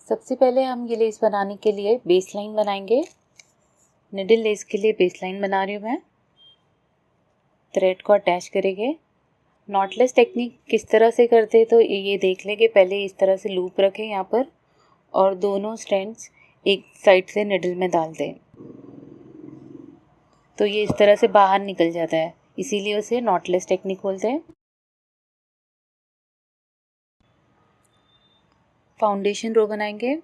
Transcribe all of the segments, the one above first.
सबसे पहले हम ये लेस बनाने के लिए बेस लाइन बनाएंगे। निडल लेस के लिए बेस लाइन बना रही हूँ मैं। थ्रेड को अटैच करेंगे। नॉटलेस टेक्निक किस तरह से करते हैं तो ये देख लेंगे। पहले इस तरह से लूप रखें यहाँ पर और दोनों स्ट्रैंड्स एक साइड से निडल में डाल दें तो ये इस तरह से बाहर निकल जाता है, इसीलिए उसे नॉटलेस टेक्निक बोलते हैं। फाउंडेशन रो बनाएंगे।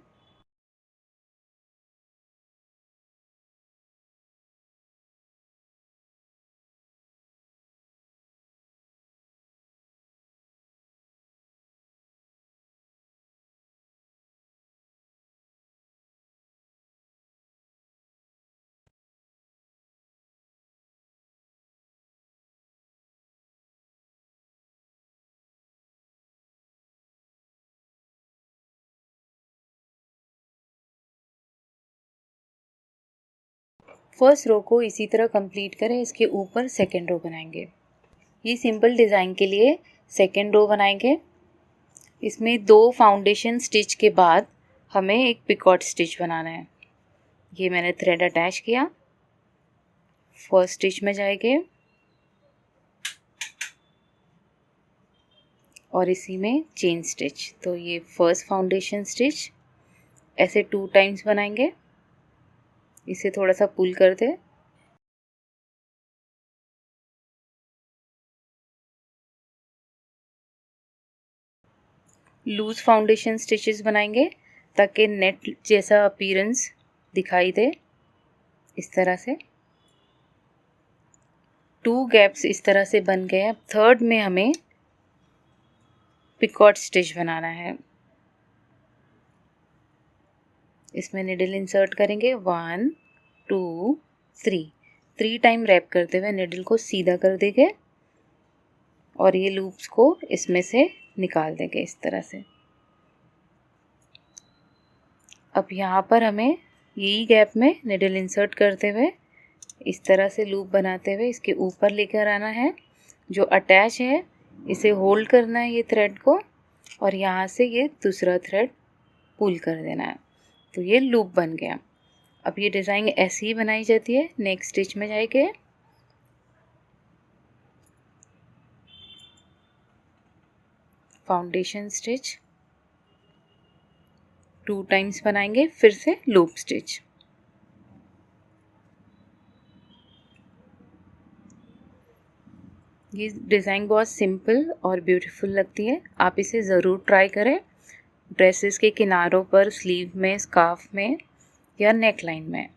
फर्स्ट रो को इसी तरह कंप्लीट करें। इसके ऊपर सेकेंड रो बनाएंगे। ये सिंपल डिज़ाइन के लिए सेकेंड रो बनाएंगे। इसमें 2 फाउंडेशन स्टिच के बाद हमें एक पिकॉट स्टिच बनाना है। ये मैंने थ्रेड अटैच किया। फर्स्ट स्टिच में जाएंगे और इसी में चेन स्टिच। तो ये फर्स्ट फाउंडेशन स्टिच ऐसे 2 टाइम्स बनाएंगे। इसे थोड़ा सा पुल कर दे। लूज फाउंडेशन स्टिचेस बनाएंगे ताकि नेट जैसा अपीयरेंस दिखाई दे। इस तरह से 2 गैप्स इस तरह से बन गए। अब थर्ड में हमें पिकॉट स्टिच बनाना है। इसमें निडल इंसर्ट करेंगे 1 2 3 टाइम रैप करते हुए निडल को सीधा कर देंगे और ये लूप्स को इसमें से निकाल देंगे इस तरह से। अब यहाँ पर हमें यही गैप में निडल इंसर्ट करते हुए इस तरह से लूप बनाते हुए इसके ऊपर लेकर आना है। जो अटैच है इसे होल्ड करना है ये थ्रेड को और यहाँ से ये दूसरा थ्रेड पुल कर देना है। तो ये लूप बन गया। अब ये डिज़ाइन ऐसी ही बनाई जाती है। नेक्स्ट स्टिच में जाएंगे। फाउंडेशन स्टिच 2 टाइम्स बनाएंगे, फिर से लूप स्टिच। ये डिज़ाइन बहुत सिंपल और ब्यूटीफुल लगती है। आप इसे ज़रूर ट्राई करें। ड्रेसेस के किनारों पर, स्लीव में, स्कार्फ में या नेक लाइन में।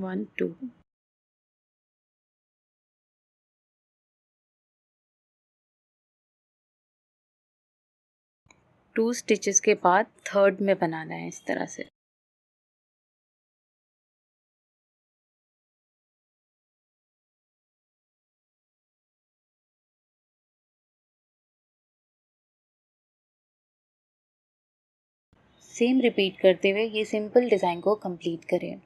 वन टू 2 स्टिचेस के बाद थर्ड में बनाना है इस तरह से। सेम रिपीट करते हुए ये सिंपल डिज़ाइन को कंप्लीट करें।